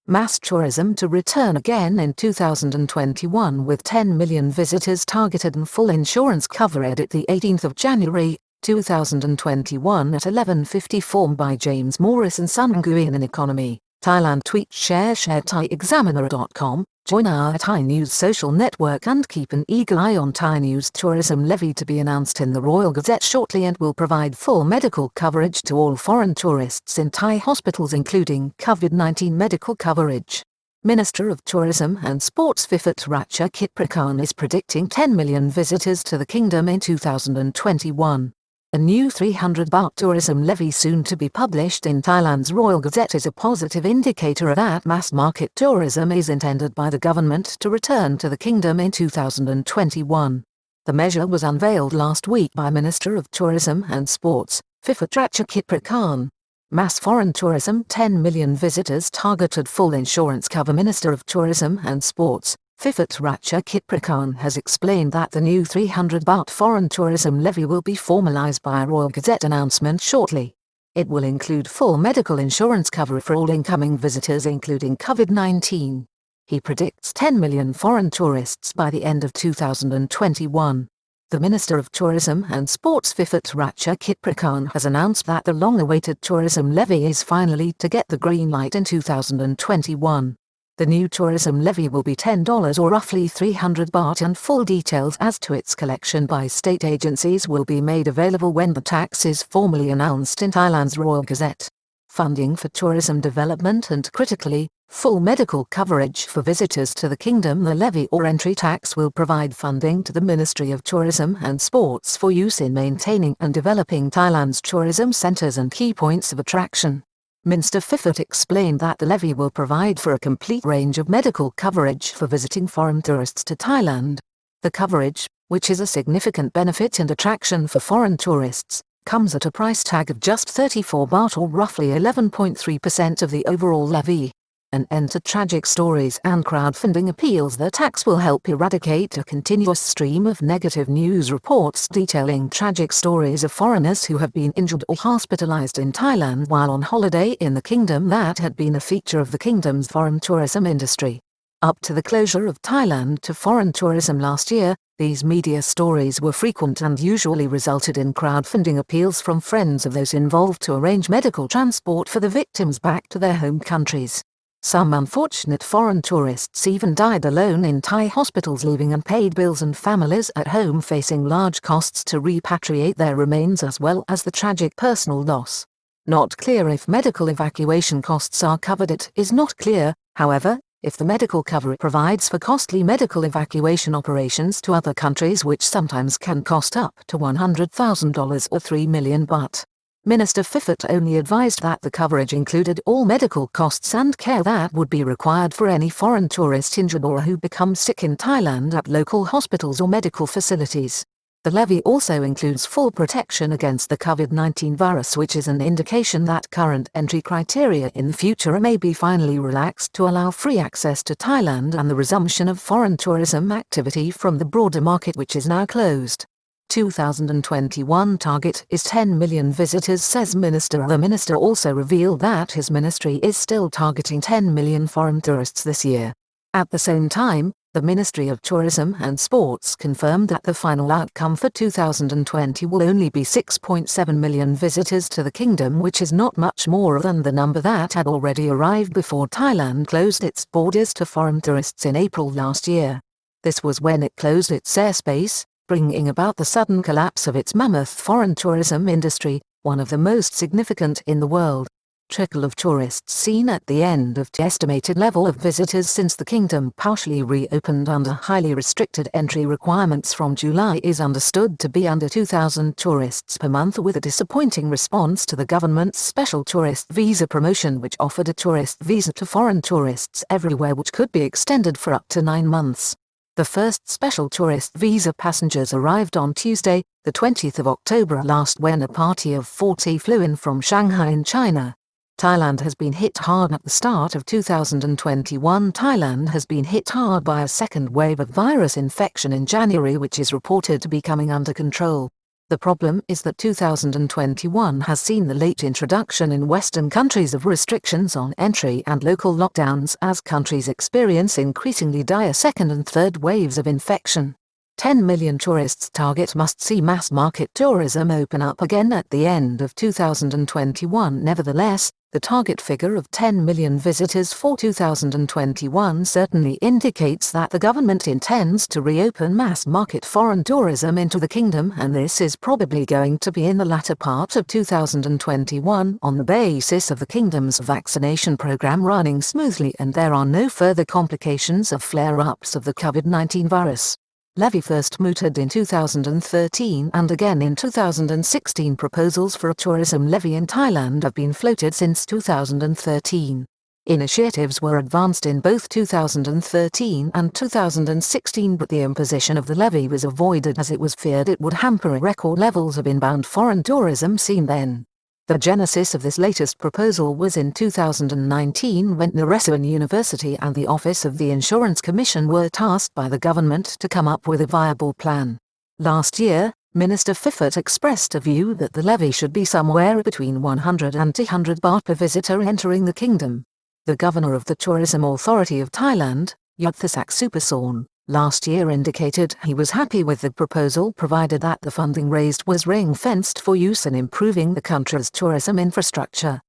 Mass tourism to return again in 2021 with 10 million visitors targeted and full insurance cover. Edit the 18th of January, 2021 at 11:54 by James Morris and Sun Nguyen in Economy. Thailand tweet share ThaiExaminer.com. Join our Thai News social network and keep an eagle eye on Thai News tourism levy to be announced in the Royal Gazette shortly and will provide full medical coverage to all foreign tourists in Thai hospitals including COVID-19 medical coverage. Minister of Tourism and Sports Phiphat Ratchakitprakarn is predicting 10 million visitors to the kingdom in 2021. A new 300 baht tourism levy soon to be published in Thailand's Royal Gazette is a positive indicator that mass-market tourism is intended by the government to return to the kingdom in 2021. The measure was unveiled last week by Minister of Tourism and Sports, Phiphat Ratchakitprakarn. Mass foreign tourism, 10 million visitors targeted full insurance cover. Minister of Tourism and Sports, Phiphat Ratchakitprakarn has explained that the new 300 baht foreign tourism levy will be formalized by a Royal Gazette announcement shortly. It will include full medical insurance cover for all incoming visitors including COVID-19. He predicts 10 million foreign tourists by the end of 2021. The Minister of Tourism and Sports Phiphat Ratchakitprakarn has announced that the long-awaited tourism levy is finally to get the green light in 2021. The new tourism levy will be $10 or roughly 300 baht and full details as to its collection by state agencies will be made available when the tax is formally announced in Thailand's Royal Gazette. Funding for tourism development and critically, full medical coverage for visitors to the kingdom. The levy or entry tax will provide funding to the Ministry of Tourism and Sports for use in maintaining and developing Thailand's tourism centres and key points of attraction. Minister Phiphat explained that the levy will provide for a complete range of medical coverage for visiting foreign tourists to Thailand. The coverage, which is a significant benefit and attraction for foreign tourists, comes at a price tag of just 34 baht or roughly 11.3% of the overall levy. An end to tragic stories and crowdfunding appeals. The tax will help eradicate a continuous stream of negative news reports detailing tragic stories of foreigners who have been injured or hospitalized in Thailand while on holiday in the kingdom that had been a feature of the kingdom's foreign tourism industry. Up to the closure of Thailand to foreign tourism last year, these media stories were frequent and usually resulted in crowdfunding appeals from friends of those involved to arrange medical transport for the victims back to their home countries. Some unfortunate foreign tourists even died alone in Thai hospitals, leaving unpaid bills and families at home facing large costs to repatriate their remains as well as the tragic personal loss. Not clear if medical evacuation costs are covered. It is not clear, however, if the medical cover provides for costly medical evacuation operations to other countries, which sometimes can cost up to $100,000 or 3 million baht. Minister Phiphat only advised that the coverage included all medical costs and care that would be required for any foreign tourist injured or who becomes sick in Thailand at local hospitals or medical facilities. The levy also includes full protection against the COVID-19 virus, which is an indication that current entry criteria in the future may be finally relaxed to allow free access to Thailand and the resumption of foreign tourism activity from the broader market, which is now closed. 2021 target is 10 million visitors, says Minister. The minister also revealed that his ministry is still targeting 10 million foreign tourists this year. At the same time, the Ministry of Tourism and Sports confirmed that the final outcome for 2020 will only be 6.7 million visitors to the kingdom, which is not much more than the number that had already arrived before Thailand closed its borders to foreign tourists in April last year. This was when it closed its airspace, bringing about the sudden collapse of its mammoth foreign tourism industry, one of the most significant in the world. Trickle of tourists seen at the end of the estimated level of visitors since the kingdom partially reopened under highly restricted entry requirements from July is understood to be under 2,000 tourists per month, with a disappointing response to the government's special tourist visa promotion, which offered a tourist visa to foreign tourists everywhere which could be extended for up to 9 months. The first special tourist visa passengers arrived on Tuesday, the 20th of October last, when a party of 40 flew in from Shanghai in China. Thailand has been hit hard at the start of 2021. Thailand has been hit hard by a second wave of virus infection in January, which is reported to be coming under control. The problem is that 2021 has seen the late introduction in Western countries of restrictions on entry and local lockdowns as countries experience increasingly dire second and third waves of infection. 10 million tourists target must see mass market tourism open up again at the end of 2021. Nevertheless, the target figure of 10 million visitors for 2021 certainly indicates that the government intends to reopen mass market foreign tourism into the kingdom, and this is probably going to be in the latter part of 2021 on the basis of the kingdom's vaccination program running smoothly and there are no further complications of flare-ups of the COVID-19 virus. Levy first mooted in 2013 and again in 2016. Proposals for a tourism levy in Thailand have been floated since 2013. Initiatives were advanced in both 2013 and 2016, but the imposition of the levy was avoided as it was feared it would hamper record levels of inbound foreign tourism seen then. The genesis of this latest proposal was in 2019 when Naresuan University and the Office of the Insurance Commission were tasked by the government to come up with a viable plan. Last year, Minister Phiphat expressed a view that the levy should be somewhere between 100 and 200 baht per visitor entering the kingdom. The governor of the Tourism Authority of Thailand, Yutthasak Supasorn, last year indicated he was happy with the proposal provided that the funding raised was ring-fenced for use in improving the country's tourism infrastructure.